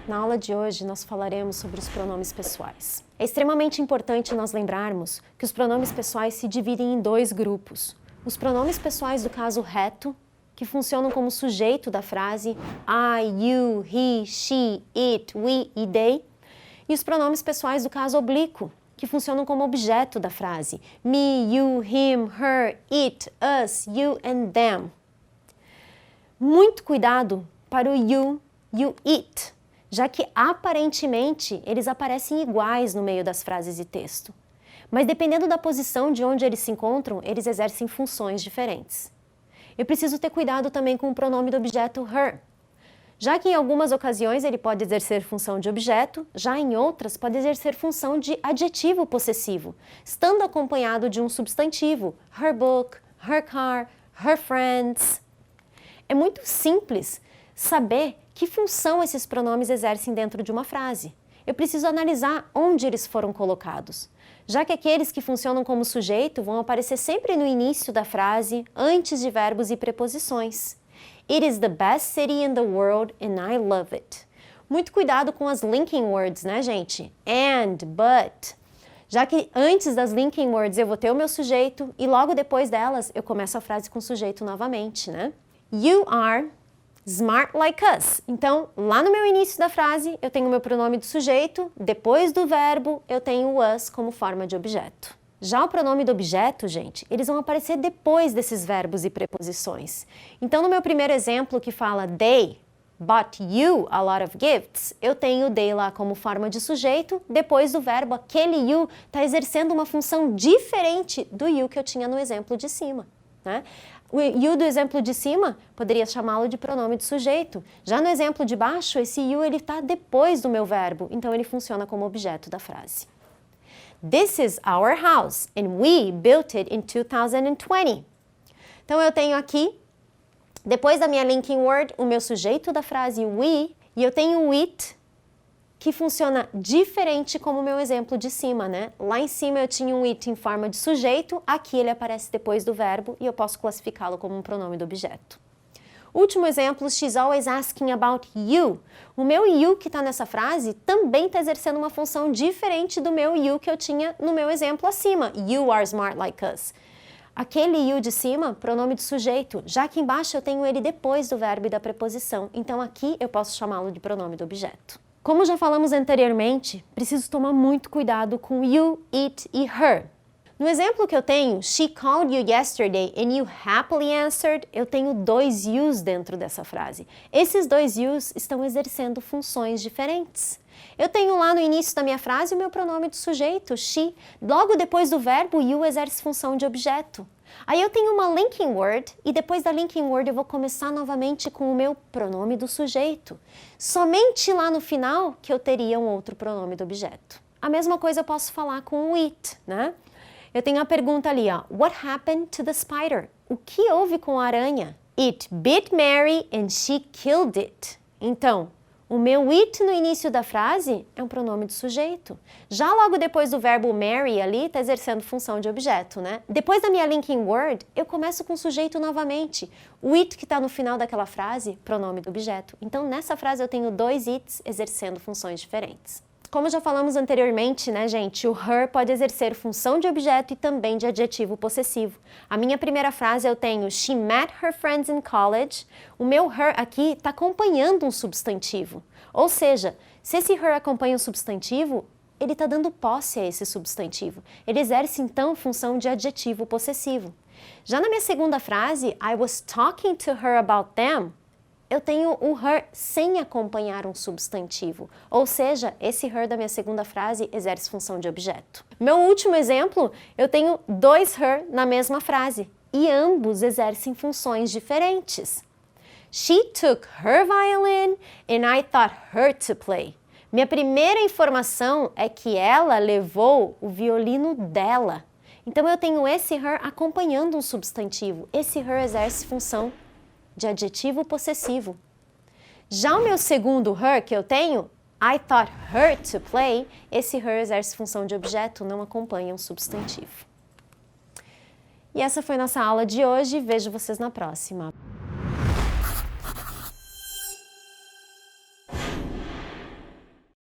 Na aula de hoje, nós falaremos sobre os pronomes pessoais. É extremamente importante nós lembrarmos que os pronomes pessoais se dividem em dois grupos. Os pronomes pessoais do caso reto, que funcionam como sujeito da frase I, you, he, she, it, we e they, e os pronomes pessoais do caso oblíquo, que funcionam como objeto da frase me, you, him, her, it, us, you and them. Muito cuidado para o you e o it, já que aparentemente eles aparecem iguais no meio das frases de texto. Mas dependendo da posição de onde eles se encontram, eles exercem funções diferentes. Eu preciso ter cuidado também com o pronome do objeto her, já que em algumas ocasiões ele pode exercer função de objeto, já em outras pode exercer função de adjetivo possessivo, estando acompanhado de um substantivo, her book, her car, her friends. É muito simples saber que função esses pronomes exercem dentro de uma frase. Eu preciso analisar onde eles foram colocados, já que aqueles que funcionam como sujeito vão aparecer sempre no início da frase, antes de verbos e preposições. It is the best city in the world and I love it. Muito cuidado com as linking words, né, gente? And, but. Já que antes das linking words eu vou ter o meu sujeito e logo depois delas eu começo a frase com sujeito novamente, né? You are smart like us. Então, lá no meu início da frase, eu tenho o meu pronome do sujeito, depois do verbo, eu tenho o us como forma de objeto. Já o pronome do objeto, gente, eles vão aparecer depois desses verbos e preposições. Então, no meu primeiro exemplo que fala they bought you a lot of gifts, eu tenho they lá como forma de sujeito, depois do verbo, aquele you está exercendo uma função diferente do you que eu tinha no exemplo de cima, né? O you do exemplo de cima, poderia chamá-lo de pronome de sujeito. Já no exemplo de baixo, esse you ele está depois do meu verbo, então ele funciona como objeto da frase. This is our house and we built it in 2020. Então eu tenho aqui, depois da minha linking word, o meu sujeito da frase we, e eu tenho o it, que funciona diferente como o meu exemplo de cima, né? Lá em cima eu tinha um it em forma de sujeito, aqui ele aparece depois do verbo e eu posso classificá-lo como um pronome do objeto. Último exemplo, she's always asking about you. O meu you que está nessa frase também está exercendo uma função diferente do meu you que eu tinha no meu exemplo acima. You are smart like us. Aquele you de cima, pronome de sujeito, já que embaixo eu tenho ele depois do verbo e da preposição. Então aqui eu posso chamá-lo de pronome do objeto. Como já falamos anteriormente, preciso tomar muito cuidado com you, it e her. No exemplo que eu tenho, she called you yesterday and you happily answered, eu tenho dois yous dentro dessa frase. Esses dois yous estão exercendo funções diferentes. Eu tenho lá no início da minha frase o meu pronome de sujeito, she. Logo depois do verbo, you exerce função de objeto. Aí eu tenho uma linking word e depois da linking word eu vou começar novamente com o meu pronome do sujeito. Somente lá no final que eu teria um outro pronome do objeto. A mesma coisa eu posso falar com o it, né? Eu tenho a pergunta ali, ó. What happened to the spider? O que houve com a aranha? It bit Mary and she killed it. Então, o meu it no início da frase é um pronome de sujeito. Já logo depois do verbo Mary ali, está exercendo função de objeto, né? Depois da minha linking word, eu começo com sujeito novamente. O it que está no final daquela frase, pronome do objeto. Então, nessa frase eu tenho dois its exercendo funções diferentes. Como já falamos anteriormente, né, gente, o her pode exercer função de objeto e também de adjetivo possessivo. A minha primeira frase eu tenho she met her friends in college. O meu her aqui está acompanhando um substantivo. Ou seja, se esse her acompanha um substantivo, ele está dando posse a esse substantivo. Ele exerce, então, função de adjetivo possessivo. Já na minha segunda frase, I was talking to her about them, eu tenho o her sem acompanhar um substantivo, ou seja, esse her da minha segunda frase exerce função de objeto. Meu último exemplo, eu tenho dois her na mesma frase, e ambos exercem funções diferentes. She took her violin and I taught her to play. Minha primeira informação é que ela levou o violino dela. Então eu tenho esse her acompanhando um substantivo. Esse her exerce função de adjetivo possessivo. Já o meu segundo her que eu tenho, I taught her to play, esse her exerce função de objeto, não acompanha um substantivo. E essa foi nossa aula de hoje, vejo vocês na próxima.